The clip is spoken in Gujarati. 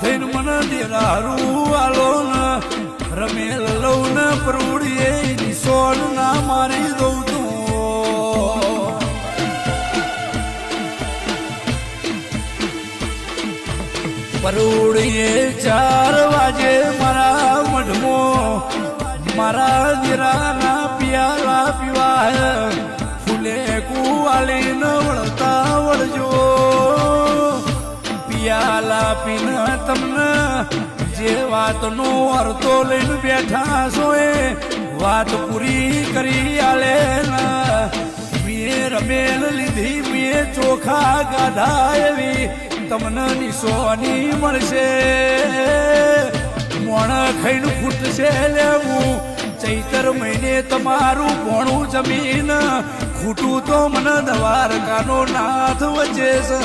થઈને મને દેરારું આલો ને રમેલ લઉં ને પરોડીએ નિશોન ના મારી દઉં તું પરોડીએ 4 વાગે મારા મઢમો મારા દેરાના પિયાલા પીવાય ફૂલે કુવાલીને વળતા વળજો પિયાલા પીને તમને જે વાતનો અર્થો લઈને બેઠા છો એ વાત પૂરી કરી આલે મેં રમેલ લીધી મેં ચોખા ગાધા એવી તમને નિશોની મળશે મોણ ખાઈને ખૂટશે લેવું ચૈતર મહિને તમારું ભોણું જમીન ખૂટું તો મને દ્વારકાનો નાથ વચ્ચે છે